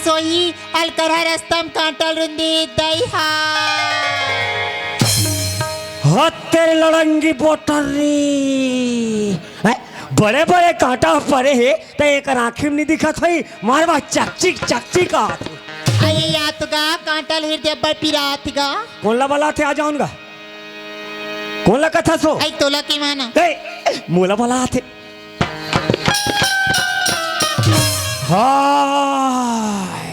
सोई अलकरहा रस्तम कांटल रुंदी दईहा हत्ते लड़ंगी बोटरी बड़े बड़े कांटा पड़े है तो एक आँखी में नहीं दिखत है मारवा चकचिक चकचिक अये यात गा कांटल हृदय बड़ पिरात गा कौन ला वाला थे आ जाऊंगा कौन ला कथा सो आई तोला की माना मोला वाला थे हाय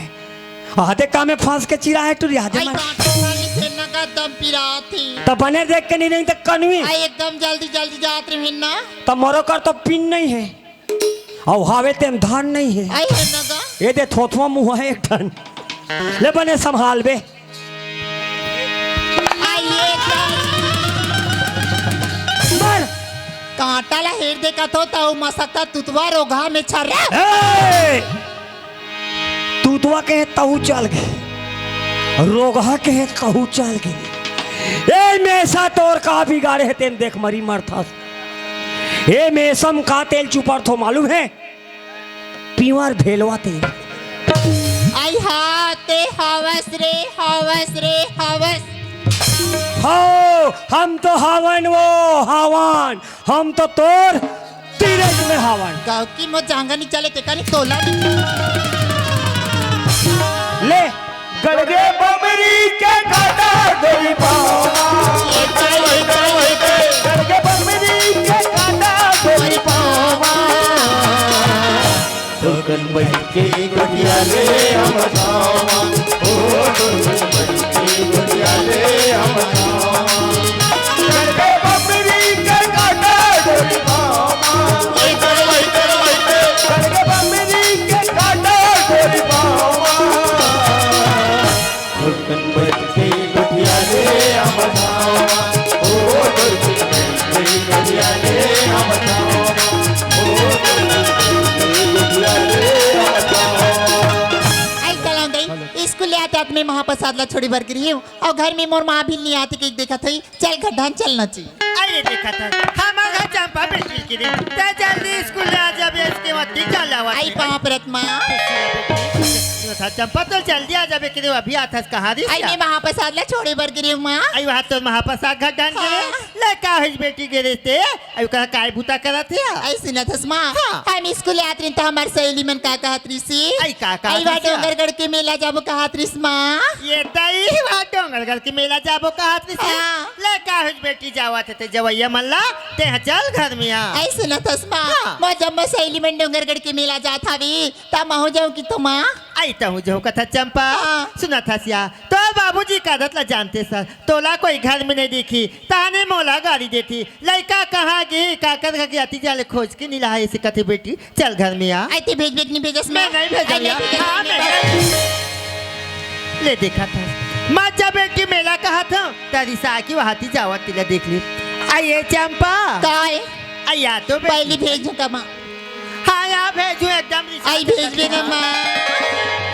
आधे काम में फांस के चिरा है तू आधे आई कांटल वाली से नगा दम पिरात थी तो बने देख के नहीं तो कनवी आई एकदम जल्दी जल्दी जात रही ना तो मरो कर तो पिन नहीं है और हावे तेम धान नहीं है आई है नगा ये दे थोथवा मुँह है एक टन ले बने संभाल बे आई कांटा ला हृदय का तो मसकता तुतवा रोगा में छर तूतवा के तहु चल गए रोगा के कहू चल गए ए मेसा तोर का बिगाड़े है तेन देख मरी मरथा ए मेसम का तेल चुपर थो मालूम है पीवर भेलवा तेल आई हाते हवस रे हवस हो हम तो हावन वो हावन हम तो तोर तीरज में हावन गाँव की मो जांगा नहीं चले तेका नहीं तोला नहीं ले गड़गे बमरी के काटा गई गड़गे बमरी के काटा गई टोकन बन के गोटिया ले हम गावा ओ टोकन बन के गोटिया ले हम गावा गड़गे बमरी के काटा गई गड़गे बमरी के काटा गई टोकन बन के गोटिया ले हम गावा ओ टोकन बन के गोटिया ले हम गावा ओ टोकन बन के गोटिया ले हम गावा आई कलाम दई स्कूल ले आते आते मैं महाप्रसाद ला छोड़ी भर कर रही हूँ और घर में मोर माँ भी नहीं आती कि देखा थी चल गड्ढा चलना चाहिए अरे देखा था हमारा चंपा बेटी की रे ते जल्दी स्कूल ले आ जा बे इसके बाद निकल आवा आई पाँव परत माँ था चंपा तो जल्दी आ जा बे कि अभी आता कहां दी आई मैं महाप्रसाद ला छोड़ी भर कर रही हूँ माँ आई वहां तो महाप्रसाद घाट डाल के ले का है बेटी के रिश्ते आई कहा काय बूता करा थे आई सुना था माँ हाँ। हम स्कूल आते रही तो हमारे सहेली मन का कहत रही सी आई का आई वहाँ डोंगरगढ़ के मेला जाबो कहत रही माँ ये तई वहां डोंगरगढ़ के मेला जाबो कहा थे हाँ। ले का है बेटी जावा थे जवैया मल्ला ते चल घर में आ आई सुना था माँ हाँ। मैं जब मैं सहेली मन डोंगरगढ़ के मेला जात हवी तब मैं हो जाऊँ की तो माँ आई तो हूँ जो कथा चंपा हाँ। सुना था सिया तो बाबूजी का आदत ला जानते सर तोला कोई घर में नहीं दिखी ताने मोला गाड़ी देती लड़का कहाँ गई काकर का आती जाले खोज के नहीं रहा ऐसे कथे बेटी चल घर में आ आई ते भेज भेज नहीं भेजस मैं नहीं भेजा आई यार। नहीं हाँ, भेजस, मैं नहीं नहीं। ले देखा था माँ जब बेटी मेला कहा था तारी साकी वहाँ थी जावा तिला देख ली आइए चंपा काय आया तो पहली भेजू का माँ हाँ यहाँ भेजू एकदम आई भेज देना माँ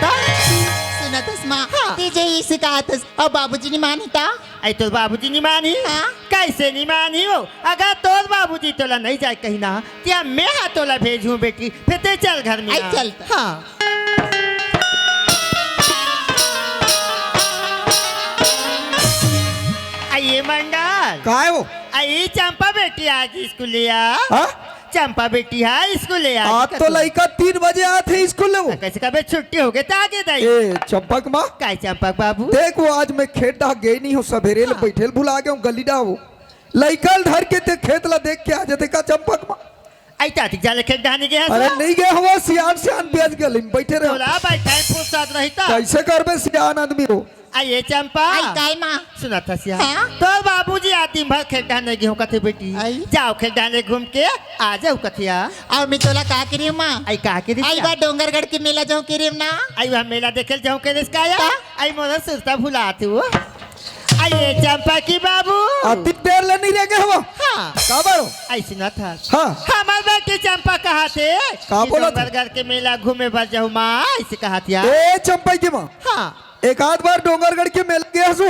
सुना था माँ हाँ। तुझे ये सिखा था और बाबूजी ने मानी था आई तो बाबूजी नहीं मानी हाँ। कैसे नहीं मानी हो अगर तोर बाबूजी तोला नहीं जाए कहीं ना क्या मैं हाँ तोला भेजूं बेटी फिर ते चल घर में आई आ। चल। हाँ आइए मंडल काय हो आई चंपा बेटी आज स्कूल ले आ हाँ? चंपा बेटी है स्कूल ले आ आज तो लड़का 3 बजे आए थे स्कूल में वो कैसे कभी छुट्टी हो गई तो आगे दाई ए चंपक माँ काय चंपक बाबू देख वो आज मैं खेत डा गई नहीं हूँ सवेरे ले बैठे भुला गया हूँ गली डा वो लड़का धर के ते खेत ला देख के आ जाते का चंपक माँ आई ताती जाले खेत डालने गया अरे नहीं गए हुआ सियान ब्याज गली में बैठे रहे तोला भाई टाइम फुर्सत रहता कैसे करबे सियान आदमी हो आइए चंपा आई काय माँ सुना था सिया हाँ? तो बाबूजी आती भर खेत डालने गए हो कथे बेटी आई? जाओ खेत डालने घूम के आ जाओ कथिया और मैं तोला का करी हूँ माँ आई कहा के आई बार डोंगरगढ़ के मेला जाऊँ करी हूँ ना आई वह मेला देखे जाऊं के रिस्क आया का? आई मोरा सुस्ता भुलाती हूँ आइए चंपा की बाबू अति देर ले नहीं रह गए हुआ हाँ का बड़ो आई सुना था हाँ हमार बेटी चंपा कहा थे का बोला था? घर के मेला घूमे भर जाऊँ माँ ऐसे कहा था ए चंपा की माँ हाँ एक आध बार डोंगरगढ़ के मेला गया सो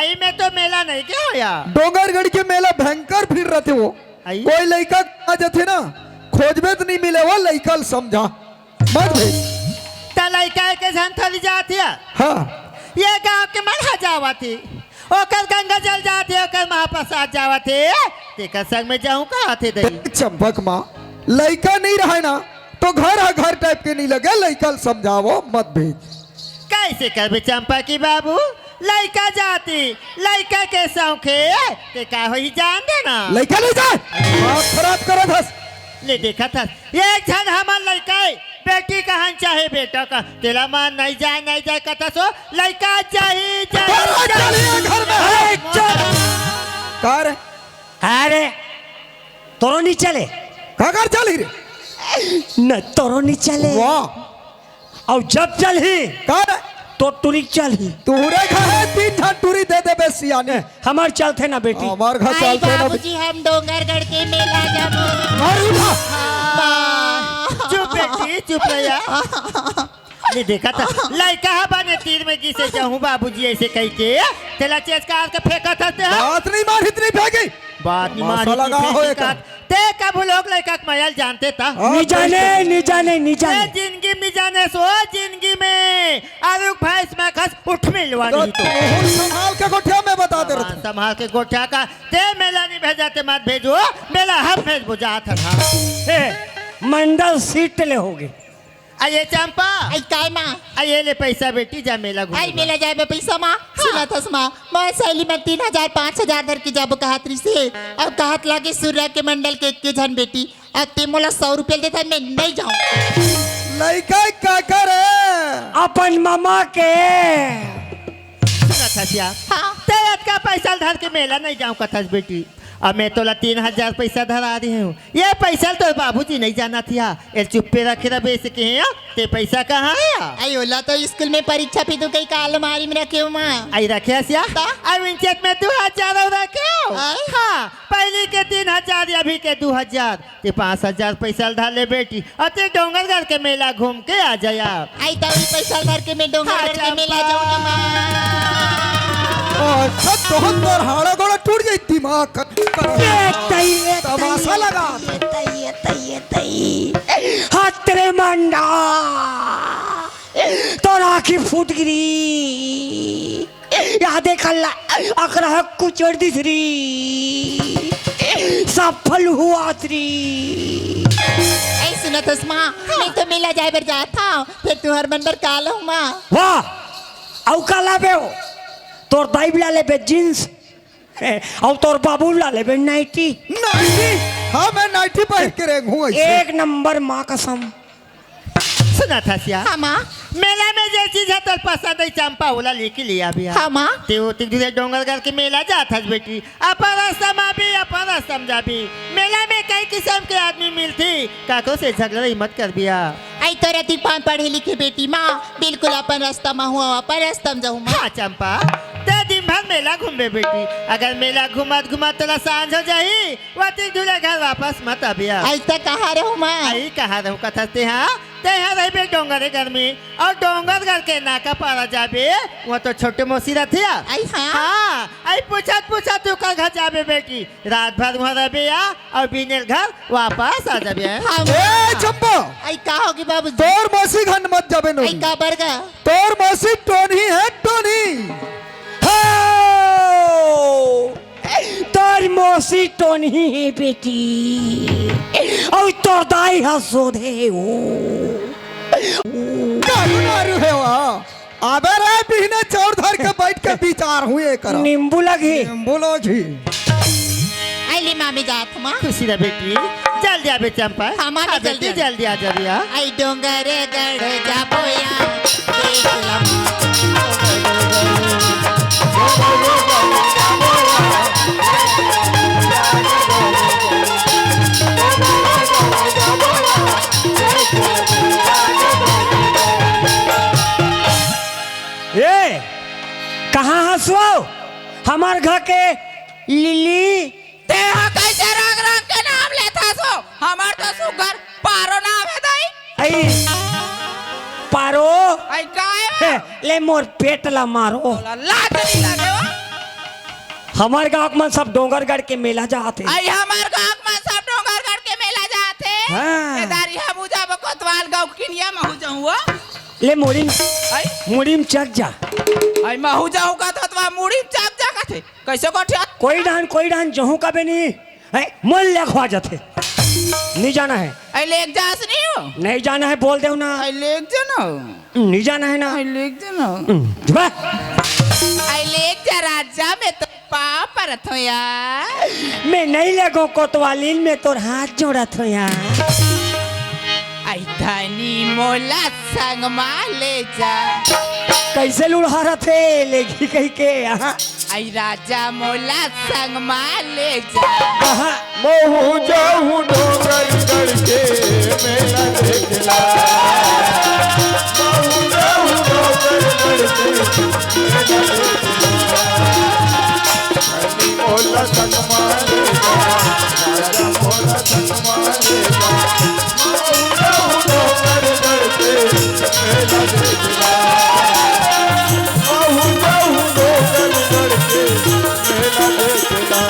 आई में तो मेला नहीं क्या हो यार डोंगरगढ़ के मेला भयंकर फिर रहे थे वो आई? कोई लड़का आ जाते ना खोजबे तो नहीं मिले वो लड़का समझा मत भेज ता लड़का के झन थली जाती है हाँ ये गांव के मरहा जावा थी ओकर गंगा जल जाते ओकर महाप्रसाद जावा थे तेकर संग में जाऊं कहाँ थे दई चंपक माँ लड़का नहीं रहा ना तो घर टाइप के नहीं लगे लड़का समझावो मत भेज। कैसे करबे चंपा की बाबू लड़का जाती लड़का के सौखे ते का होई जान देना लड़का नहीं जाए बात खराब करो धस। ले देखा था एक झन हमार लड़का बेटी कहन चाहे बेटा का तेरा मान नहीं जाए कथा सो लड़का चाहिए चलिए घर में अरे चल कार अरे तोरो नहीं चले कहाँ चली रे न तोरो नहीं चले वाह और जब चल ही कार तो टूरी चल ही तूरे घरे 3 ठन टूरी दे दे बेसियाने हमार चलते ना बेटी हमार घर आई चलते ना बाबूजी हम डोंगरगढ़ के मेला जाबो मारू ना चुप बेटी चुप रहा नहीं देखा था लड़का बने तीर में किसे जाऊं बाबूजी ऐसे कह के तेला चेज का के फेंका था ते बात नहीं मार इतनी फेंकी बात नहीं मासा मारी लगा हो एक ते कब लोग लड़का के महल जानते था नहीं जाने जिंदगी में जाने सो जिंदगी में आरुक भैंस में खस उठ मिलवानी तो संभाल के गोठिया में बता दे रहे संभाल के गोठा का ते मेला नहीं भेजा ते मत भेजो मेला हम भेज बुझा था मंडल सीट ले होगे आइए चंपा आई काय माँ आइए ले पैसा बेटी जा मेला आई घूम मेला जाए पैसा माँ सुना था माँ मैं सहेली में 3000 5000 धर के जाबो कहत रही से अब कहत लागे सूर्य के मंडल के झन बेटी अब ते मोला 100 रुपया देता मैं नहीं जाऊँ लड़का का करे अपन मामा के सुना था सिया हाँ तेरत का पैसा धर के मेला नहीं जाऊँ कथा बेटी अब मैं तोला 3000 पैसा धरा रही हूँ ये पैसा तो बाबूजी नहीं जाना था ये चुप्पे रखे रहे से के ते पैसा कहाँ है आई ओला तो स्कूल में परीक्षा भी तो कई का अलमारी में रखे हो माँ आई रखे सिया ता? अब इंचेक में 2000 और रखे हो आई? हाँ पहले के 3000 अभी के 2000 ते 5000 पैसा धर ले बेटी और ते डोंगरगढ़ के मेला घूम के आ जाया आई तो पैसा धर के मैं डोंगरगढ़ के मेला जाऊँ ना माँ अच्छा तोहन तोर हाड़ा गोड़ा टूट जाई दिमाग तमाशा लगा हाथ तेरे मंडा तोर आँखी फूट गिरी यादे कल्ला अकरा कुचड़ दिसरी सफल हुआ तरी ऐ सुना तो माँ मैं तो मेला जाए बर जाता हूँ फिर तू हर मंडर काल हूँ माँ वाह औ काला बे हो तोर दाई ला ले बे जींस और तोर बाबू ला ले बे नाइटी नाइटी हाँ मैं नाइटी पहन के रेंगू ऐसे एक नंबर माँ कसम सुना था सिया हाँ माँ मेला में जो चीज है तो पसंद है चंपा वाला लेके लिया भी हाँ माँ ते डोंगरगढ़ के मेला जाता बेटी अपन रस्तम भी अपन रस्तम जा भी मेला में कई किस्म के आदमी मिलती काको से झगड़ा ही मत कर दिया आई तो रहती पान पढ़े लिखे बेटी माँ बिल्कुल अपन रास्ता में हुआ अपन रास्ता में जाऊँ माँ हाँ चंपा ते दिन भर मेला घूमे बेटी अगर मेला घुमत घुमत तोला सांझ हो जाही वती दूल्हे घर वापस मत अबिया आई तक कहाँ रहूँ माँ आई कहा रहूँ कथा ते हाँ ते यहाँ रही बे डोंगरे घर में और डोंगरगढ़ के नाका पारा जाबे वो तो छोटे मोसी रहती है आई हाँ हाँ आई पूछत तू कल घर जाबे बेटी रात भर वहाँ रहे या और बिनेर घर वापस आ जाबे हाँ ए चंपा आई का होगी बाबू तोर मौसी घन मत जाबे नो आई का बरगा तोर मौसी टोनी है टोनी तोर मौसी टोनी है बेटी और तोर दाई हसोदे हो नारू है वहाँ आबे रे बिहने चौर धर के बैठ के विचार हुए करा नींबू लगी बोलो जी आई ले मामी जात माँ खुशी रह बेटी जल्दी आबे चंपा हाँ, मामी, हाँ, बेटी जल्दी। जल्दी आ जाबे यार आई डोंगर गढ़ जाबो या देख लम ए कहाँ हंसो हमार घर के लिली ते हा कैसे रंग रंग के नाम लेता सो हमार तो सुगर पारो नाम है दाई आई पारो आई काय हे, ले मोर पेट ला मारो लात नहीं लगे हो हमार गाँव में सब डोंगरगढ़ के मेला जाते आई हमार गांव में सब डोंगरगढ़ के मेला जाते हाँ। ये दारी हम उजा कोतवाल गांव किनिया में हो जाऊं वो ले मुड़ीम आई मुड़ीम चक जा। आई महू जाऊं का था तो मुड़ी चाप जा का थे कैसे कोठिया कोई डान जहूं का बे नहीं है मोल ले खवा जाते। नहीं जाना है आई लेक जास नहीं हो नहीं जाना है बोल दे ना। आई लेक जाना नहीं जाना है ना। आई लेक जाना जा आई लेक जा राजा में तो पाप परत हो यार मैं नहीं लगो कोतवालीन में तोर हाथ जोड़त हो यार। आई धनी मोला संग मा ले जा कैसे लुढ़ा रहा थे लेगी कहीं के यहाँ। आई राजा मोला संग मा ले जा महू जाऊं डोंगरगढ़ के मेला देखला महू जाऊं डोंगरगढ़ के मेला देखला धनी मोला संग मारेगा राजा मोला संग मारेगा महू जाऊं डोंगरगढ़ के मेला देखला महू जाऊं डोंगरगढ़ के मेला देखला।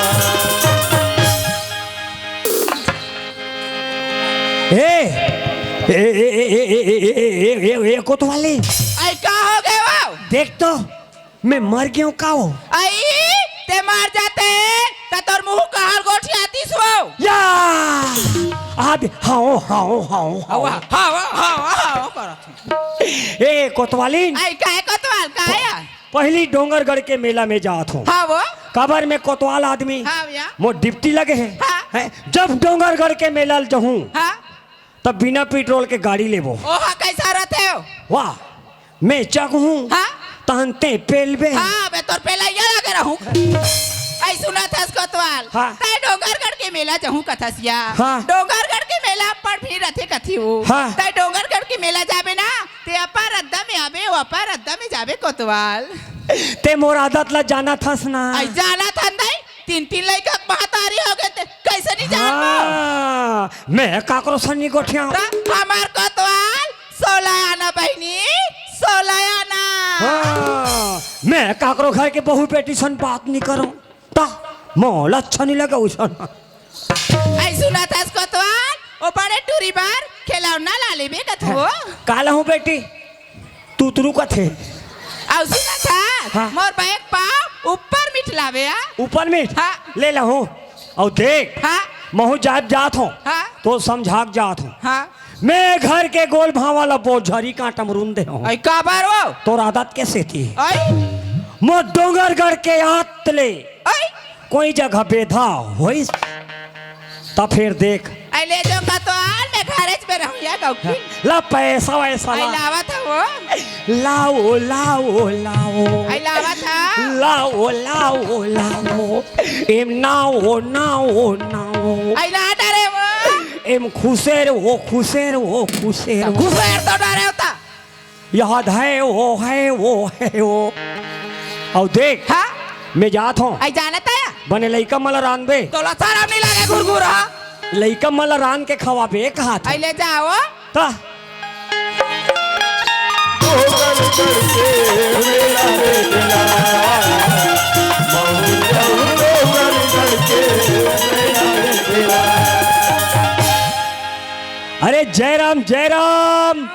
कोतवाली आई का हो गए वो देख तो मैं मर गया हूँ का हो आई ते मार जाते ता तोर मुंह कहार गोठी आती सो या आदि हाओ हाओ हाओ हाओ हावा हावा हावा हावा करत ए कोतवाली आई काहे कोतवाल काहे पहली डोंगरगढ़ के मेला में जात हूँ हावो कबर में कोतवाल आदमी हावया वो डिप्टी लगे है, हाँ। है? जब डोंगरगढ़ के मेला जाऊँ हां तब बिना पेट्रोल के गाड़ी लेबो ओहा कैसा रहते हो वाह मैं चक हूँ हां तहनते पेलबे हां मैं तोर पहला ये लगे रहूं आई सुना था कोतवाल हाँ। ते डोंगरगढ़ के मेला जहूं कथसिया हाँ। डोंगरगढ़ के मेला पर भी रथे कथी हो हाँ। ते डोंगरगढ़ के मेला जाबे ना ते अपर अद्दा में आबे ओ अपर अद्दा में जाबे कोतवाल ते मोर आदत ला जाना थस ना आई जाना था नहीं तीन लड़का महतारी हो गए थे कैसे नहीं जान हाँ, मैं काकरो सन्नी गोठिया हमार कोतवाल 16 आना बहनी 16 आना हाँ, मैं काकरो घर के बहू बेटी सन बात नहीं करूं ता मोल अच्छा नहीं लगा उसन आई सुना था कोतवाल ओ बड़े टूरी बार खिलौना ला लेबे कथो काला हूँ बेटी तू तुरु का थे आउ सुना था हाँ। मोर बैग पाव ऊपर मिठलावे आ ऊपर में हाँ। ले ला हूँ और देख हाँ महू जात जात हूँ हाँ तो समझाक जात हूँ हाँ मैं घर के गोल भावाला बोझरी कांटा मरुंदे हूँ आई का बार वो तो आदत कैसे थी आई मो डोंगरगढ़ के आतले आई कोई जगह बेधा होई तब फिर देख आई ले जो कोतवाल मैं घरेज में रहूं या गौकी ला पैसा वैसा आई ला लावा था वो लाओ लाओ लाओ आई लावा था लाओ लाओ लाओ एम नाओ नाओ नाओ आई ना डरे वो एम खुशेर हो खुशेर हो खुशेर हो घुसेर तो डरे होता याद है वो और देख हाँ मैं जात हूँ आई जानता है बने लइका मला रान बे तो लसारा नहीं लगे गुरगुरा लइका मला रान के खवाबे कहा था आई ले जाओ ता डोंगरगढ़ के मेला देखला महू जाऊं डोंगरगढ़ के मेला देखला। अरे जयराम जयराम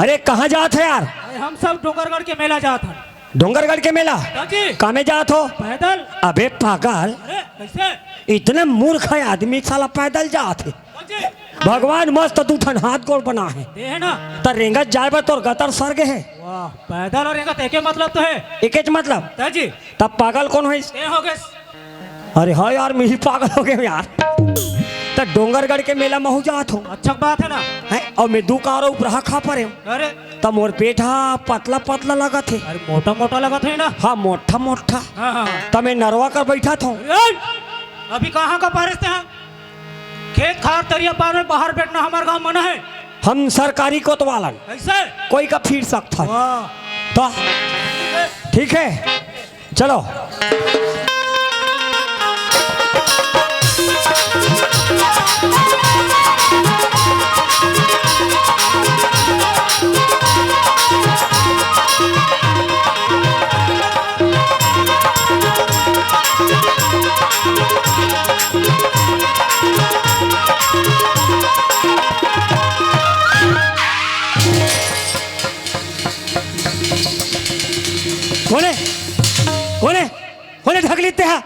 अरे कहाँ जात है यार हम सब डोंगरगढ़ के मेला जाते हैं डोंगरगढ़ के मेला जी कामे जात हो पैदल अबे पागल अरे कैसे इतने मूर्ख है आदमी साला पैदल जात है जी भगवान मस्त तू थन हाथ गोड़ बना है दे है ना त रेंगत जाए पर तोर गतर सर्ग है वाह पैदल और एक एके मतलब तो है एक मतलब ता जी तब पागल कौन है ते हो गए अरे हाँ यार मैं ही पागल हो गया यार तो डोंगरगढ़ के मेला महू जात हो अच्छा बात है ना है और मैं दू कारो उपरा खा पर अरे तब मोर पेटा पतला पतला लगा थे अरे मोटा मोटा लगा था ना हाँ मोटा मोटा हाँ हाँ तब मैं नरवा कर बैठा था अरे, अभी कहाँ का पारसते हैं खेत खार तरिया पार में बाहर बैठना हमारे गांव मना है हम सरकारी कोतवालन ऐसे कोई का फिर सकता वाह तो ठीक है चलो कोने कोने कोने ढक लेते हैं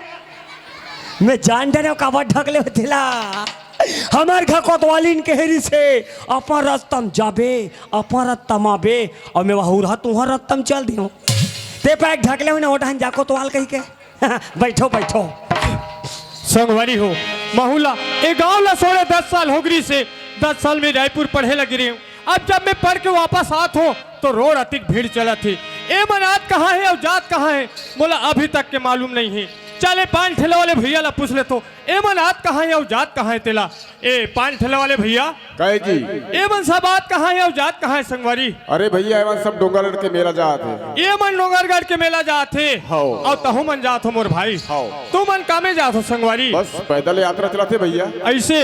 मैं जान डरे काबर ढकले होतिला हमार घर कोतवालीन के हेरी से अपन रस्तम जाबे अपन रस्तम आबे और मैं वहाँ रहा तुम्हारा रस्तम चल दियो ते पैक ढकले हुए ना ओटान जा कोतवाल कही के बैठो बैठो संगवारी हो माहूला ये गांव ला सोड़े 10 साल हो गई से 10 साल में रायपुर पढ़े लगी रही हूँ। अब जब मैं पढ़ के वापस आत हूँ तो रोड अतिक भीड़ चला थी। ए मनात कहाँ है और जात कहाँ है बोला अभी तक के मालूम नहीं है। चले पान ठेला वाले भैया ला पूछ ले तो ए मनात कहाँ है और जात कहाँ है तेला। ए पान ठेला वाले भैया कहे जी ए मन सब बात कहाँ है और जात कहाँ है संगवारी। अरे भैया एवं सब डोंगरगढ़ के मेला जात है। ये मन डोंगरगढ़ के मेला जात है और तहु मन जात हो मोर भाई तू मन कामे जात हो संगवारी। बस पैदल यात्रा चलाते भैया ऐसे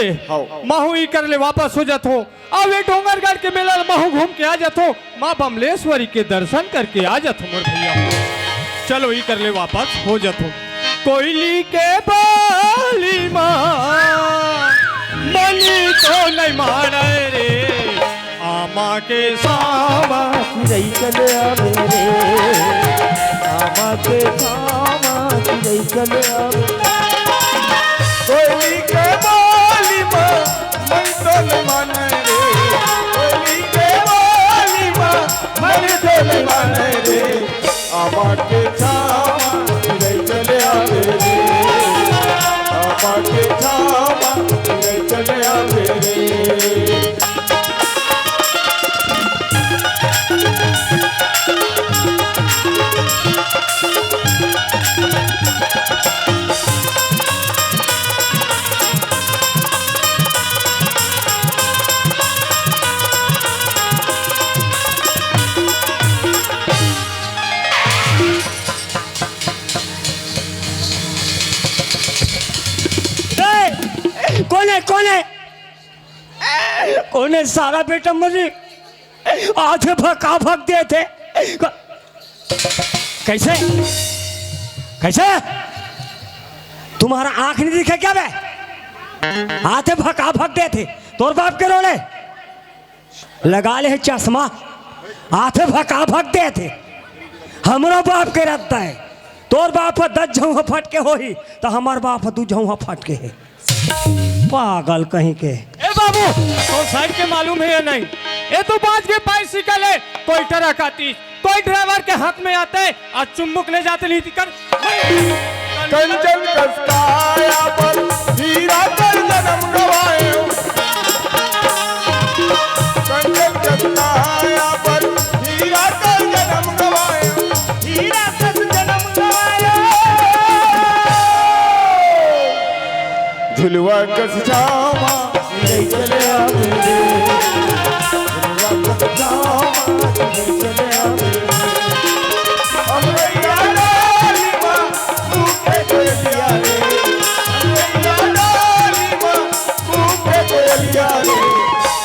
माहू ई कर ले वापस हो जात हो अब ये डोंगरगढ़ के मेला माहू घूम के आ जात हो माँ बमलेश्वरी के दर्शन करके आ जात हो मोर भैया। चलो ई कर ले वापस हो जात हो। कोयली के बाली माँ मनी तो नहीं मारे रे आमा के सामा रही चले आवे रे आमा के सामा रही चले आवे कोयली के बाली माँ मन तो न माने रे कोयली के बाली माँ मन तो न माने रे आमा के छामा रही चले आवे रे आमा के छामा रही चले आवे रे। कोने कोने कोने सारा बेटा मुझे आधे भका भक दे थे कैसे कैसे तुम्हारा आंख नहीं दिखे क्या बे आधे भका भक दे थे तोर बाप के रोले लगा ले चश्मा आधे भका भक दे थे हमारा बाप के रहता है तोर बाप 10 झौहा फट के हो ही तो हमार बाप 2 झौहा फट के है पागल कहीं के। ए बाबू तो साइड के मालूम है या नहीं ये तो 5 के बाइसिकल है कोई ट्रक आती कोई ड्राइवर के हाथ में आते आज चुम्बक ले जाते लीती कर कंचन कस्ताया पर हीरा कर जन्म गवाए कंचन कस्ताया पर हीरा कर जन्म गवाए हीरा कर जन्म गवाए झुलवा कस जामा ले चले आवे रे झुलवा कस जामा ले चले आवे अमरैया लाली माँ भूखे कोयलिया रे अमरैया लाली माँ भूखे कोयलिया रे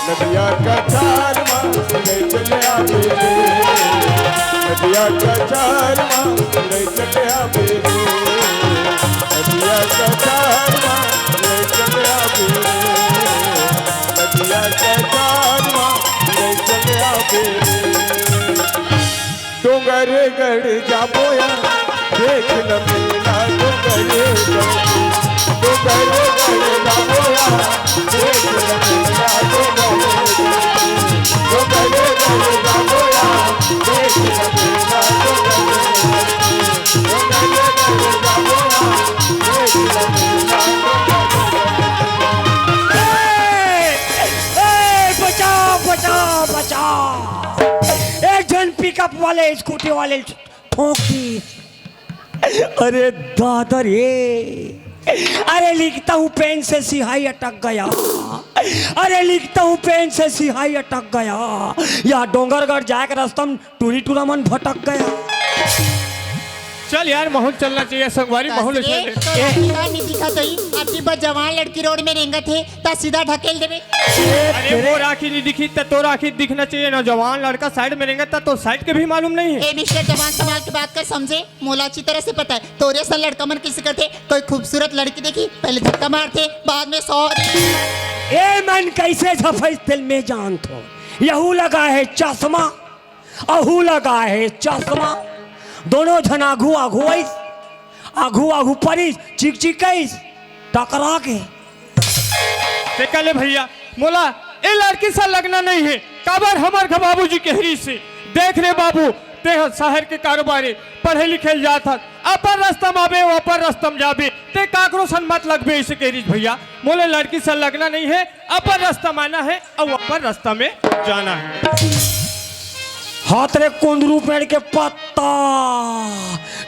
नदिया का चार माँ ले चले आवे रे नदिया का चार माँ ले चले आवे रे नदिया का चार माँ ले चले आवे रे नदिया का चार माँ ले चले आवे रे डोंगरगढ़ जाबोया देख न मेला डोंगरगढ़ जाबोया देख न मेला डोंगरगढ़ जाबोया देख न मेला डोंगरगढ़ जाबोया देख न मेला बचाओ बचाओ बचाओ एक जन पिकअप वाले स्कूटी वाले ठोक दी अरे दादर ये अरे लिखता हूँ पेन से सिहाई अटक गया अरे लिखता हूँ पेन से सिहाई अटक गया या डोंगरगढ़ जाए के रास्ता में टूरी टूरामन भटक गया चल यार माहौल चलना चाहिए संगवारी माहौल नहीं दिखा तो अति बस जवान लड़की रोड में रेंगत है ता सीधा ढकेल देवे। अरे वो राखी नहीं दिखी तो राखी दिखना चाहिए ना जवान लड़का साइड में रहेंगे तो साइड के भी मालूम नहीं है। ए मिस्टर जवान संभाल के बात कर समझे मोला अच्छी तरह से पता है तोरे सा लड़का मन किसी करते कोई खूबसूरत लड़की देखी पहले धक्का मारते बाद में सॉरी ए मन कैसे झफस दिल में जान थो यहू लगा है चश्मा अहू लगा है चश्मा दोनों जन आघू आघू आइस आघू आघू परिस चिक चिकइस टकरा के कले भैया मोला ए लड़की से लगना नहीं है काबर हमार घर बाबूजी के हरी से देख रे बाबू ते शहर के कारोबारी पढ़े लिखे जाता अपन रास्ता में आवे अपन रास्ता में जाबे ते काकरो सन मत लगबे इसे कहरीज भैया मोले लड़की से लगना नहीं है अपन रास्ता में आना है और अपन रास्ता में जाना है। हाथ रे कुंदरू पेड़ के पत्ता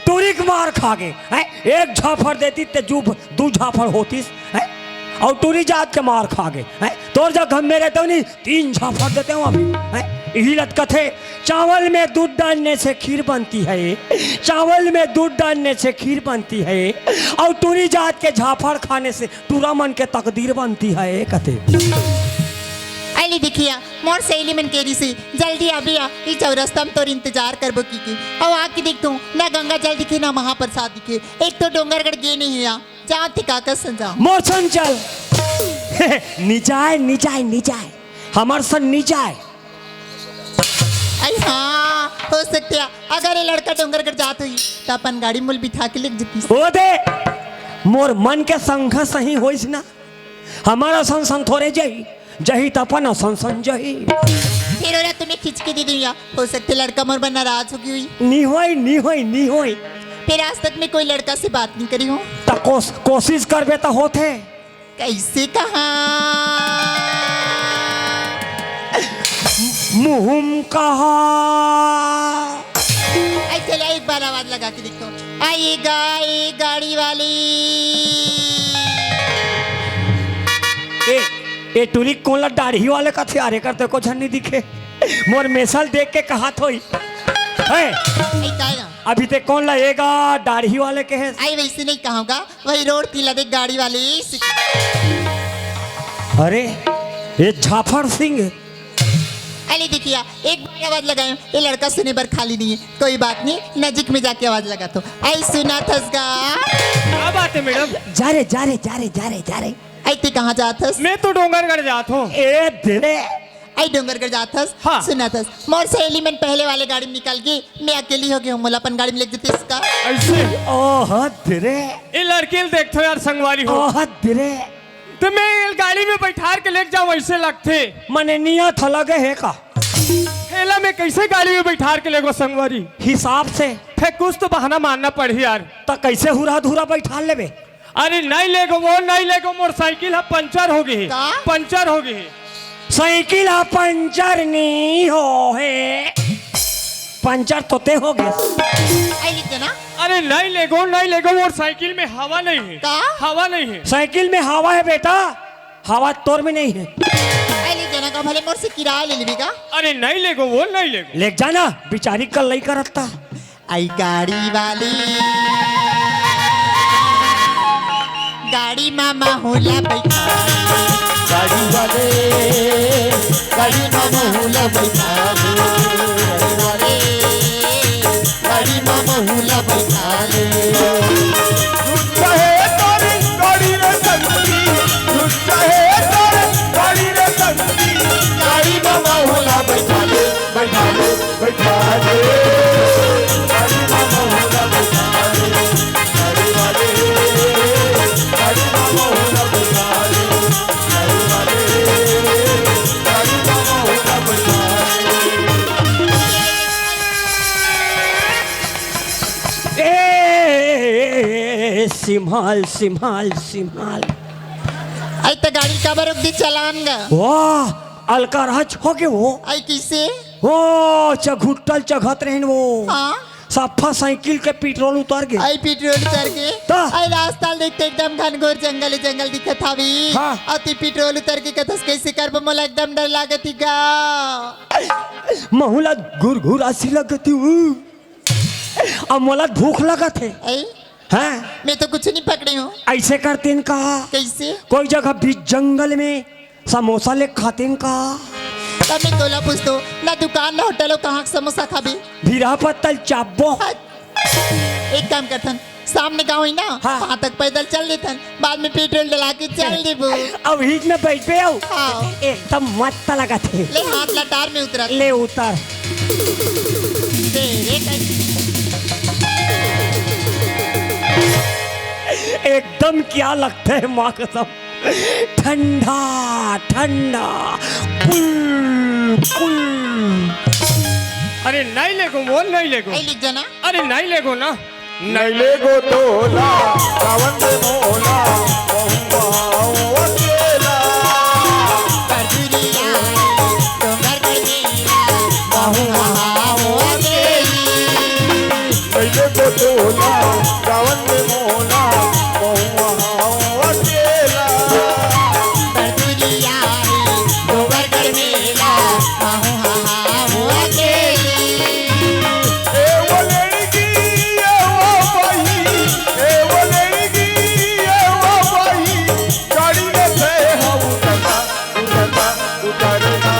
टूरिक मार खा गए हैं? एक झाफड़ देती ते दू झाफड़ होतीस है और टूरी जात के मार खा गए हैं? तोर जब घर में रहते हो नहीं 3 झाफड़ देते हो अभी है यही लत कथे चावल में दूध डालने से खीर बनती है चावल में दूध डालने से खीर बनती है और टूरी जात के झाफड़ खाने से टूरा मन के तकदीर बनती है कथे। अली दिखिया मोर सहेली मन केरी से जल्दी अभी आ इस चौरस्ता में तोर इंतजार करबो की अब आके देखतो ना गंगा जल दिखे ना महाप्रसाद दिखे एक तो डोंगरगढ़ गे नहीं है जहाँ थे काका संजा मोरसन चल निजाए निजाए निजाए हमार सन निजाए अरे हाँ हो सकते है अगर ये लड़का डोंगरगढ़ जात हुई तो अपन गाड़ी मूल बिठा के लेके जती ओ दे मोर मन के संघ सही होइस ना हमारा सन सन थोड़े जही जही तपन सन सन जही फिर और तुम्हें खींच के दे दूंगा हो सकते लड़का मोर बना नाराज होगी हुई नी होई फिर आज तक मैं कोई लड़का से बात नहीं करी हूँ त कोशिश करबे तो होते कैसे कहा मुहुम कहा चले एक बार आवाज लगा के देखो आइएगा ये गाड़ी वाली ए टूरी कोला दाढ़ी वाले का थ्यारे करते को झन्नी दिखे मोर मेसल देख के कहा थोई है ना अभी ते कौन लगेगा दाढ़ी वाले के है आई वैसे नहीं कहूँगा वही रोड थी लदे गाड़ी वाली अरे ये झाफड़ सिंह अली देखिया एक बार आवाज लगाए ये लड़का सुने पर खाली नहीं है कोई बात नहीं नजीक में जाके आवाज लगा तो आई सुना थसगा क्या बात है मैडम जा रे आई ते कहाँ जाथस मैं तो डोंगरगढ़ जात हूँ ए धीरे आई डोंगरगढ़ जाथस हाँ। सुना थस मोर सहेली मन पहले वाले गाड़ी में निकल गई मैं अकेली हो गई हूँ मोला अपन गाड़ी में ले जती इसका ऐसे ओह धीरे ये लड़की देखो यार संगवारी हो ओह धीरे तो मैं गाड़ी में बैठार के लेके जाऊँ ऐसे लगते मने नियत लगे है का हेला में कैसे गाड़ी में बैठार के लेगो संगवारी हिसाब से फिर कुछ तो बहाना मानना पड़ी यार तो कैसे हुरा धुरा बैठा लेबे अरे नहीं लेगो वो नहीं लेगो मोटरसाइकिल पंचर हो गई का? पंचर हो गई साइकिल पंचर नहीं हो है पंचर तोते हो गए आई लिखते ना अरे नहीं लेगो मोटरसाइकिल में हवा नहीं है का? हवा नहीं है साइकिल में हवा है बेटा हवा तोर में नहीं है आई लिखते ना का भले मोर से किराया ले लेबी का अरे नहीं लेगो वो नहीं लेगो ले जाना बिचारी कल नहीं करता आई गाड़ी वाली गाड़ी मामा होला बैठा गाड़ी वाले गाड़ी मामा हुला बैठा ले गाड़ी वाले गाड़ी मामा हुला बैठा ले चाहे तारी गाड़ी रे संगती चाहे तारी गाड़ी रे संगती गाड़ी मामा हुला बैठा ले बैठा ले बैठा ले गाड़ी मामा हुला बैठा ले गाड़ी वाले गाड़ी मामा हुला बैठा ले गाड़ी वाले गाड़ी मामा हुला बैठा ले ए सिम्हाल आई तो गाड़ी का रोक दी चलान गा वाह अलकाराज हो गए वो आई किसे वो चघुट्टल चघत रहन वो हाँ सफा साइकिल के पेट्रोल उतर गए आई पेट्रोल उतर के ता? आई रास्ता देखते एकदम घनघोर जंगल दिखत हवी हाँ। और ती पेट्रोल उतर के कथस कैसे करबो मोला एकदम डर लागत ही गा महुला घुर आसी लगती हूँ अब मोला भूख लगत है आई हैं मैं तो कुछ नहीं पकड़े हूँ ऐसे करते हैं कहा कैसे कोई जगह बीच जंगल में समोसा ले खाते हैं कहा तब मैं तोला पूछतो ना दुकान ना होटल हो कहाँ समोसा खाबी भीरा पत्तल चाबो एक काम करथन सामने गाँव ही ना हाँ। वहाँ तक पैदल चल लेथन बाद में पेट्रोल डला के चल देबो अब हिट में बैठ पे आओ हाँ। एकदम मस्त लगा थे ले हाथ लटार में उतरा ले उतर दे रे एकदम क्या लगता है माँ कसम, ठंडा ठंडा कुल कुल। अरे नहीं लेगो बोल, नहीं लेगो। आई लिख जाना। अरे नहीं लेगो ना, नहीं लेगो तोला सावन में मोला बहुआओ अकेला। बरदुरिया डोंगर गढ़ेला बहुआओ अकेली। नहीं लेगो तोला सावन में मोला बहुआओ अकेला। बरदुरिया डोंगर गढ़ेला बहुआओ अकेली। ए वो लड़की ए वो बही, ए वो लड़की ए वो बही, गाड़ी में से हम उतरना उतरना उतरना,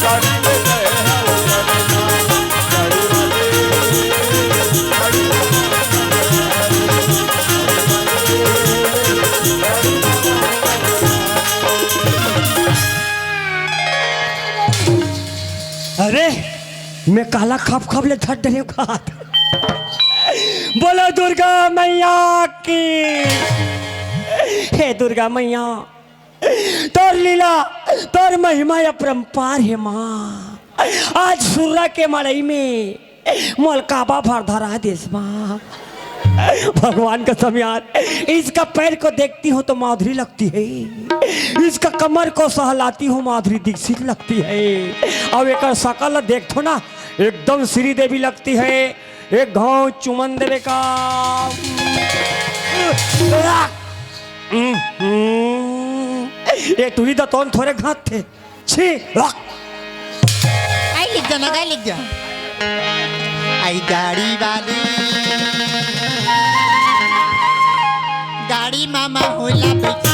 गाड़ी में से हम उतरना, गाड़ी अरे मैं काला खप खप ले झट डरे का। बोलो दुर्गा मैया की। हे दुर्गा मैया, तोर लीला तोर महिमा अपरंपार है माँ। आज सूर्य के मड़ई में मोलकाबा भर धरा देश माँ। भगवान का कसम यार, इसका पैर को देखती हो तो माधुरी लगती है, इसका कमर को सहलाती हो माधुरी दीक्षित लगती है, अब एक शकल देखो ना एकदम श्री देवी लगती है। एक घाव चुमन देवे का। ये तुरी तो तोन थोड़े घात थे छी। आई लिख जाना, आई लिख जा। आई गाड़ी वाली गाड़ी मामा होला बैठी।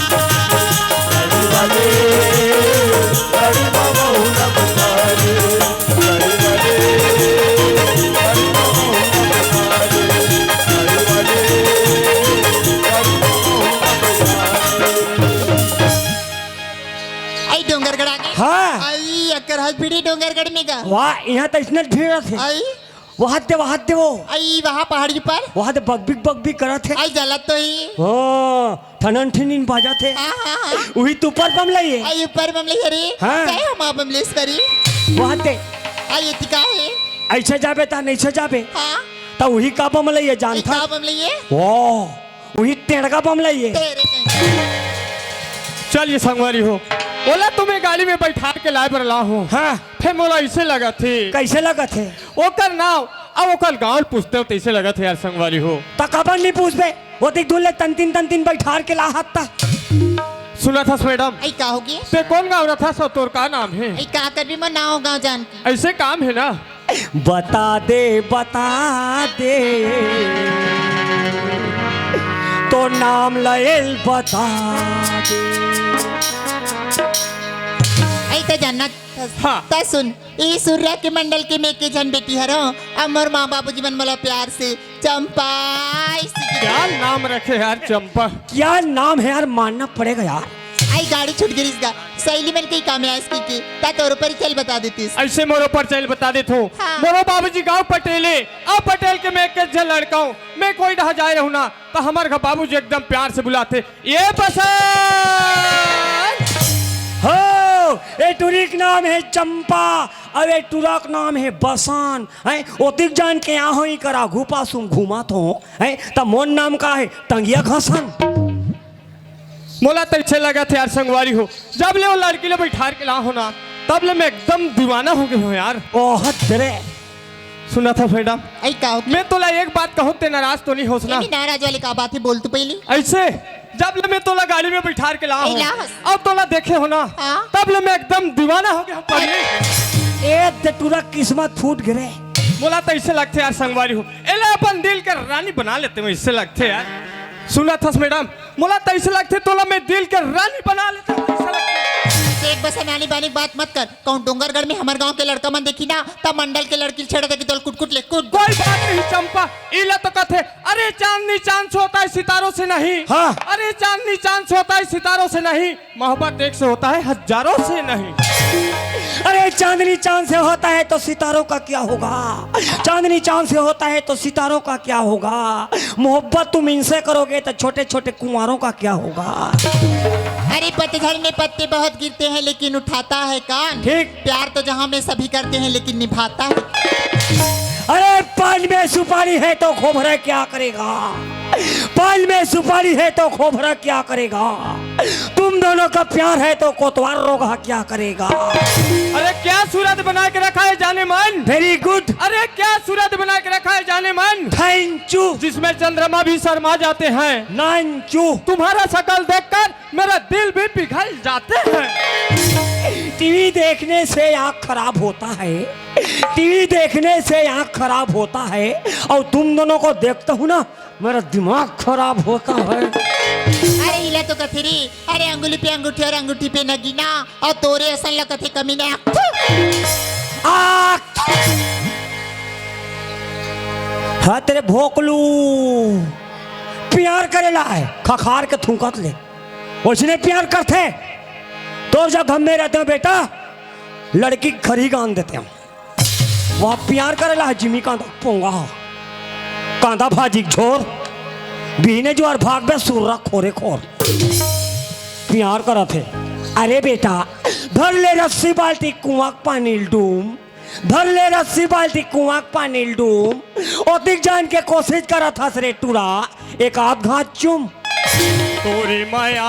आई डोंगरगढ़ आ गई। हाँ। आई अकर हसबीडी डोंगरगढ़ में गा। वाह यहाँ तो इतने भीड़ थे। आई वहाँ दे वो आई वहाँ पहाड़ी पर वहाँ दे बग करा थे। आई जला तो ही। हाँ ठनन ठनिन बाजा थे। हाँ हाँ हाँ। वही तू पर बम लाइए। आई ऊपर बमले हरी। हाँ। चाहे हम बमलेश्वरी। वहाँ दे आई इतिका है। ऐसे जाबे ता नहीं से जाबे हाँ। तो वही का बम लाइए जान था। इका बमले ये। वाह वही टेढ़का बम लाइए। तेरे कहीं। चलिए संगवारी हो, बोला तुम्हें गाड़ी में बैठा के लाए पर ला हूँ। हाँ फिर मोला इसे लगा थी कैसे लगा थे? ओकर नाव अब ओकर गाँव पूछते हो तैसे लगा थे यार संगवारी हो। तकाबन नहीं पूछ बे, वो देख दूल्हे तन तीन बैठा के ला हाथ था। सुना था मैडम, आई का होगी? ते कौन गाँव रहा था सब, तोर का नाम है? आई का कर भी मैं ना हो गाँव जान की। ऐसे काम है ना। बता दे तो नाम लयल बता दे। आई तो जानना हाँ। ता सुन ई सूर्य के मंडल के में के जन बेटी हरो अमर माँ बाबू जीवन मला प्यार से चंपा क्या नाम रखे यार, चंपा। क्या नाम है यार, मानना पड़ेगा यार। आई गाड़ी छूट गई इसका सहेली में कई काम है इसकी की ता तोर ऊपर ही चल बता देती इस। ऐसे मोरो पर चल बता दे तो। हाँ। मोरो बाबूजी गाँव पटेले, अब पटेल के मैं के लड़का हूँ, मैं कोई रह जाए रहूँ ना तो हमारे घर बाबूजी एकदम प्यार से बुलाते ये पसंद हो ए टुरिक नाम है चंपा, अब ए टुरक नाम है बसान है। ओतिक जान के यहाँ ही करा घुपा सुम घुमा तो है तब मोन नाम का है टंगिया घसन। मोला तो अच्छे लगा थे यार संगवारी हो, जब ले वो लड़की ले बैठा के ला हो ना तब ले मैं एकदम दीवाना हो गया हूँ यार। बहुत दरे सुना था मैडम, आई का होगी? मैं तोला एक बात कहूँ ते नाराज तो नहीं होसना। नहीं नाराज वाली का बात है बोल तू पहले। ऐसे जब ले मैं तोला गाड़ी में बैठा के ला हूँ, इलाहस। अब तोला देखे हो ना हाँ। तब ले मैं एकदम दीवाना हो गया हूँ पगली। ए ते टुरक किस्मत फूट गिरे। मोला तो ऐसे लगते यार संगवारी हो, एला अपन दिल के रानी बना लेते हैं, इससे लगते यार। सुना था मैडम, मोला तो ऐसे लगते तोला मैं दिल के रानी बना लेता हूँ, ऐसा लगता है। एक बस नानी बानी बात मत कर। कौन डोंगरगढ़ में हमारे गांव के लड़का मन देखी ना तब मंडल के लड़की छेड़ दे कि तोल कुट कुट ले कुट। कोई बात नहीं चंपा, इला तो कथे अरे चांदनी चांद से होता है सितारों से नहीं। हाँ। अरे चांदनी चांद से होता है सितारों से नहीं, मोहब्बत एक से होता है हजारों से नहीं। अरे चांदनी चांद से होता है तो सितारों का क्या होगा, चांदनी चांद से होता है तो सितारों का क्या होगा, मोहब्बत तुम इनसे करोगे तो छोटे छोटे कुंवारों का क्या होगा। अरे पतझड़ में पत्ते बहुत गिरते हैं लेकिन उठाता है कौन। ठीक। प्यार तो जहाँ में सभी करते हैं लेकिन निभाता है। अरे पान में सुपारी है तो खोभरा क्या करेगा, पान में सुपारी है तो खोभरा क्या करेगा, तुम दोनों का प्यार है तो कोतवाल रोगा क्या करेगा। अरे क्या सूरत बना के रखा है जाने मन। Very good. अरे क्या सूरत बना के रखा है जाने मन, थैंक यू। जिसमें चंद्रमा भी शर्मा जाते हैं। Thank you. तुम्हारा शकल देखकर मेरा दिल भी पिघल जाते हैं। टीवी देखने से आँख खराब होता है, टीवी देखने से आँख खराब होता है, और तुम दोनों को देखता हूँ ना मेरा दिमाग खराब होता है। अरे हिला तो कथेरी, अरे अंगुली पे अंगूठी और अंगूठी पे नगीना, और तोरे असन ला कथे कमीने। हाँ तेरे भोकलू प्यार करेला है, खखार के थूकत ले उसने प्यार करते तो जब हम में रहते हो बेटा लड़की खरी गान देते हैं, वह प्यार करेला है जिमी कांदा पोंगा कांदा भाजी झोर बीने जो और भाग में सुर्रा खोरे खोर प्यार करा थे। अरे बेटा धर ले रस्सी बाल्टी कुआं पानी डूम, धर ले रस्सी बाल्टी कुआं पानी डूम, ओतिक जान के कोशिश करा था सरे टूरा एक आध घात चुम तोरी माया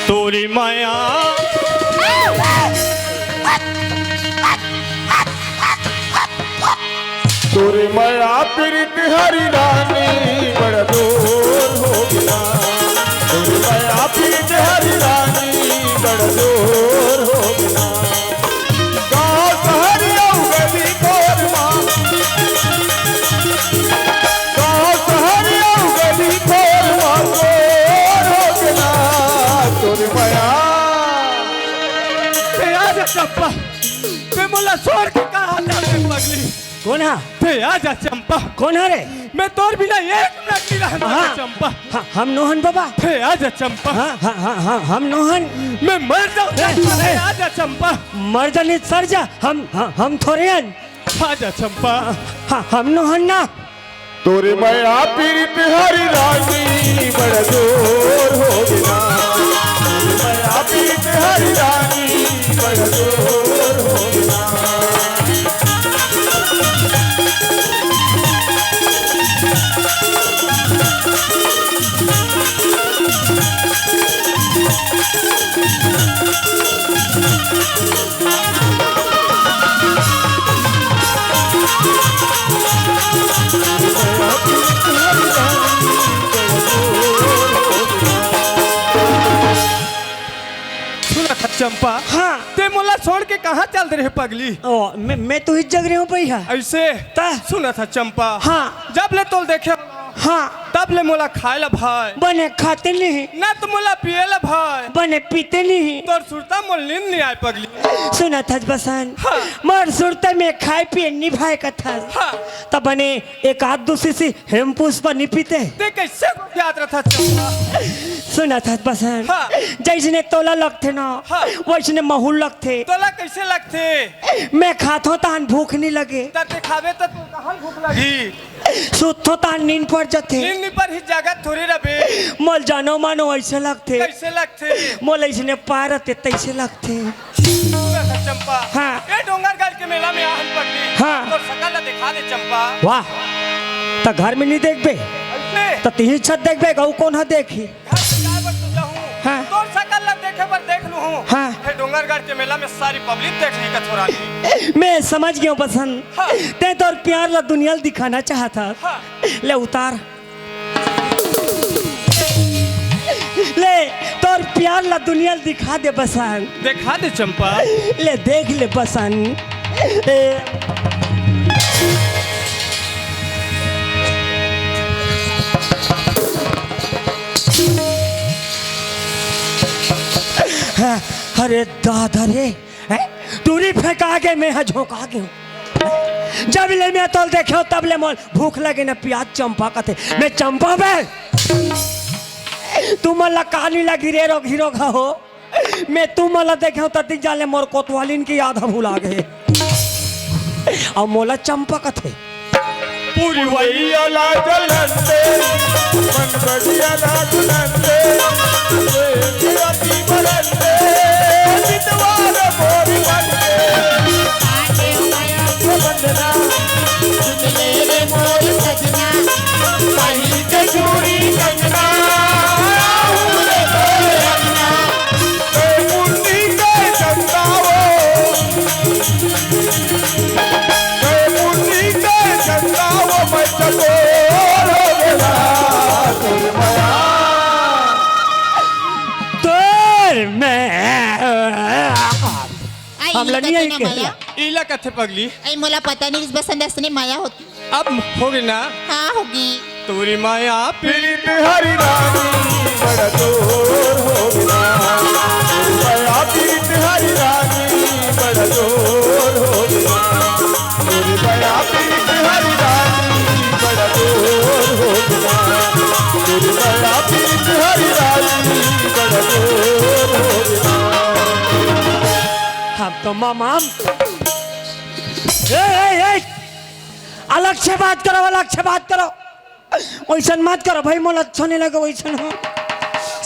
तोरी माया तोरे माया प्रीत हरी रानी बड़ा दूर हो गया, तोरे माया प्रीत हरी रानी बड़ा दूर हो गया। गाँव शहर आऊ गली खोर माँ, गाँव शहर आऊ गली खोर माँ दूर हो गया। तोरे माया आजा चंपा ते मोला छोड़ के कहाँ जाते पगली। कौन है ते आजा चंपा, कौन है रे। मैं तोर बिना एक मिनट नहीं रहना हाँ, चंपा। हाँ, हम नोहन बाबा। ते आजा चंपा, हाँ हाँ हाँ हाँ हम नोहन। मैं मर जाऊँ चंपा। ते आजा चंपा, मर जाने सर जा हम थोड़े हैं। आजा चंपा। हाँ हम नोहन ना। तोरे माया प्रीत हरी रानी बड़ा दूर हो गया, तोरे माया प्रीत हरी रानी बड़ा दूर हो गया। चंपा हाँ ते मोला छोड़ के कहाँ चल रहे पगली। ओ मैं तो इस जग रही हूँ भैया। ऐसे ता सुना था चंपा। हाँ जब ले तोल देखे हाँ तब ले मोला खाए ला भाई, बने खाते नहीं, ना तो मोला पिए ला भाई, बने पीते नहीं। तोर सुरता मोल नींद नहीं आए पगली। सुना था बसन हाँ। मर सुरता में खाए पिए निभाए का था। हाँ। तब बने एक आध दूसरी सी हेमपुष्प नहीं पीते। ते कैसे याद रहा चंपा। सुना था बसन हाँ। जैसने तोला लगते ना हाँ। वैसने महूल लगते। तोला कैसे लगते। मैं खातो तान भूख नहीं लगे, ते खावे तो तू कहाँ भूख लगी। सुतो तान नींद पड़ जाते। नींद पर ही जगह थोड़ी रबे। मोल जानो मानो ऐसे लगते, कैसे लगते। मोल ऐसने पारते तैसे लगते। सुना था चंपा। हाँ। ये डोंगरगढ़ के मेला में आहन पगली। हाँ। तो सकल दिखा दे चंपा। वाह तो घर में नहीं देख बे ऐसे तो तीही छत देख बे गऊ कौन है देखी। घर से जाए पर तू जाऊँ। हाँ। तोर सकल लग देखे पर देख लूँ हूँ। हाँ। फिर डोंगरगढ़ के मेला में सारी पब्लिक देख ली कथोरानी। मैं समझ गया पसंद। हाँ। ते तो प्यार ला दुनिया दिखाना चाहता। हाँ। ले उतार ले तोर प्यार ला दुनिया दिखा दे बसन। दिखा दे चंपा। ले देख ले बसन। अरे दादा रे, दूरी फेंका के मैं झोंका के हूँ। जब ले मैं तोल देखो तब ले मोल भूख लगे ना प्याज चंपा का थे मैं चंपा बे तू मला कहानी लगी रे रो घिरो हो मैं तू मला देखे तती जाले मोर कोतवालिन की याद भुला गए और मोला चंपा का थे पूरी वही अला जलंदे मन बढ़िया ना गुलंदे अति बलंदे जितवार मोरी बनदे आगे माया को बंदना मेरे मोर सजना कहीं के चूड़ी कंगना उरे तोरे रंगना ए मुन्नी के चंदाओ हमला नहीं आई क्या इला कथे पगली आई मोला पता नहीं इस बसंत असने माया होती। अब होगी ना हाँ होगी। तोरी माया पीड़ित हरी रानी बड़ा जोर हो गया माया पीड़ित हरी रानी बड़ा जोर हो गया मेरी माया पीड़ित हरी रानी बड़ा जोर हो गया मेरी माया पीड़ित हरी रानी बड़ा जोर हो गया हम तो मामा अलग से बात करो अलग से बात करो वैसन मत करो भाई मोला अच्छा नहीं लगे वैसन हो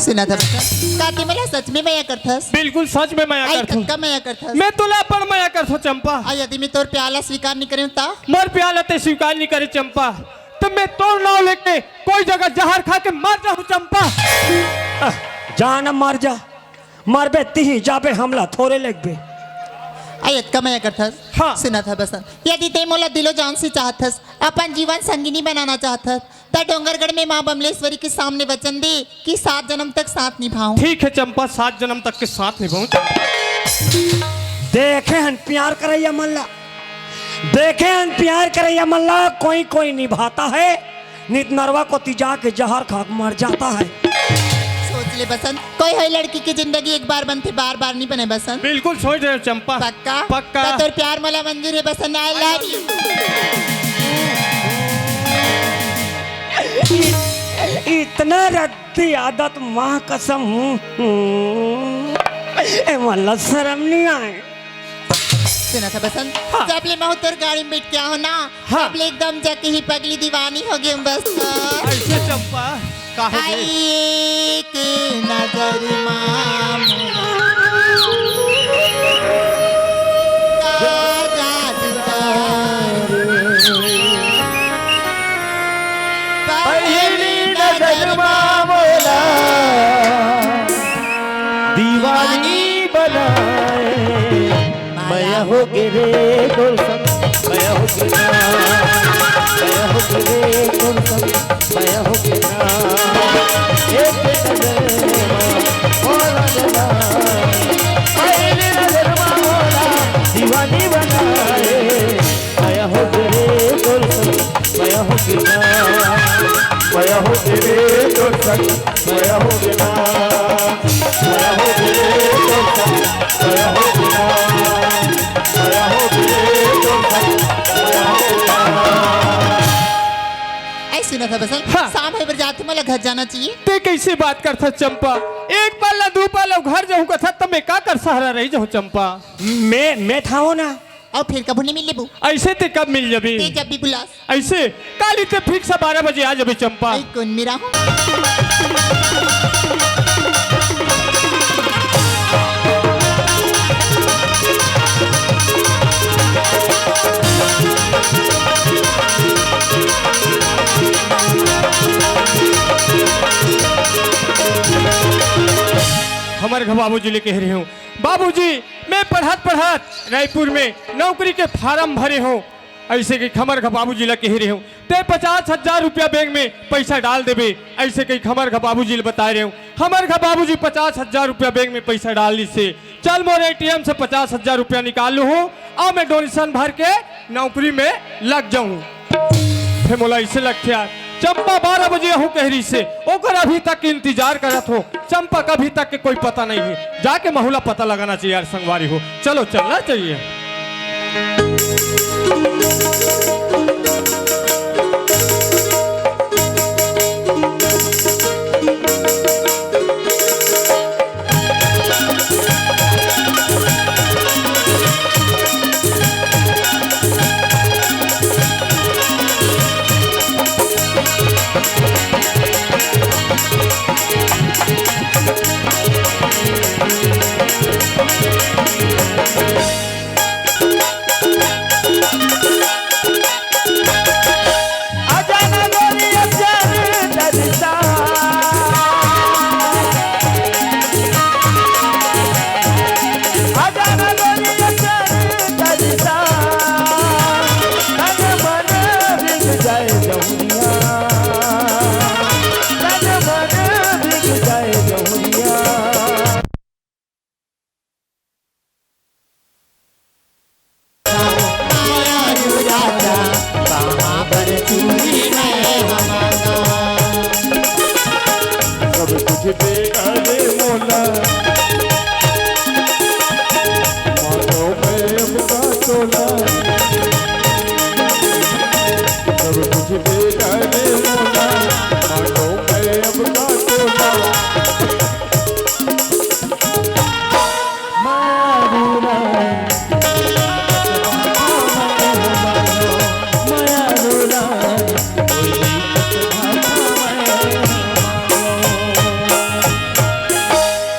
सुना था बच्चा काती मला सच में माया करथस। बिल्कुल सच में माया आई करथूं कक्का माया करथस। मैं तुला पर माया करथूं चंपा आई यदि मैं तोर प्याला स्वीकार नहीं करूं ता मर प्याला ते स्वीकार नहीं करे चंपा तो मैं तोड़ नाव लेके कोई जगह जहर खा के मर जाऊं चंपा जाना मर जा मर बे ती जाबे हमला थोड़े लग बे आई अतका माया करथस। हाँ। सुना था बसंत यदि ते मोला दिलो जान से चाहथस अपन जीवन संगिनी बनाना चाहथस ता डोंगरगढ़ में माँ बमलेश्वरी के सामने वचन दे कि 7 जन्म तक साथ निभाऊं। ठीक है चंपा 7 जन्म तक के साथ निभाऊं देखे हन प्यार करैया मल्ला देखे हन प्यार करैया मल्ला कोई कोई निभाता है नित नरवा को तिजा के जहर खा के मर जाता है। सोच ले बसंत कोई है लड़की की जिंदगी एक बार बनते बार बार नहीं बने बसंत। बिल्कुल सोच रहे हो चंपा पक्का पक्का ता तोर प्यार मला मंजूर है बसंत। I love you. इतना रद्दी आदत माँ कसम ए मल्ला शर्म नहीं आए। सुना था बसंत जब ले मैं तोर गाड़ी में बैठ के आओ ना हाँ। तब ले एकदम जाके ही पगली दीवानी हो गई बस। ऐसे चंपा काहे आई गे? एक नजर माम पहली नजर मामोला दीवानी बनाए माया हो गिरे गुलशन माया हो गिरा माया हो गिरे गुलशन माया हो गिरा एक नजर मामोला जला पहली नजर मामोला दीवानी बनाए माया हो गिरे गुलशन माया हो गिरा माया हो गिरे गुलशन माया हो गिरा माया हो गिरे गुलशन माया हो गिरा माया हो गिरे गुलशन माया हो गिरा। ऐ सुना था बसंत हाँ। शाम है बरजाती मला घर जाना चाहिए। ते कैसी बात करता चंपा एक पाला दो पाला घर जाऊं कथा तब मैं का कर सहारा रही जाऊं चंपा मैं था हो ना और फिर कब नहीं मिले बू ऐसे ते कब मिल जबी ते जब भी बुलास ऐसे काली ते फिक्स 12 बजे आ जबी चंपा आई कौन मेरा हूँ। हमारे घर बाबूजी लेके रही हूँ बाबूजी मैं पढ़त रायपुर में नौकरी के फार्म भरे हूँ ऐसे कि खमर का बाबूजी लगे रहे हूँ ते 50,000 रुपया बैंक में पैसा डाल देवे ऐसे कि खमर का बाबूजी बता रहे हूँ हमारे का बाबूजी 50,000 रुपया बैंक में पैसा डाल ली से चल मोर ATM से 50,000 रुपया निकाल लू हूँ और मैं डोनेशन भर के नौकरी में लग जाऊँ फिर मोला ऐसे लगते यार चंपा 12 बजे हूँ कहरी से ओकर अभी तक के इंतजार करत हो। चंपा का अभी तक के कोई पता नहीं है। जाके महुला पता लगाना चाहिए यार संगवारी हो। चलो चलना चाहिए।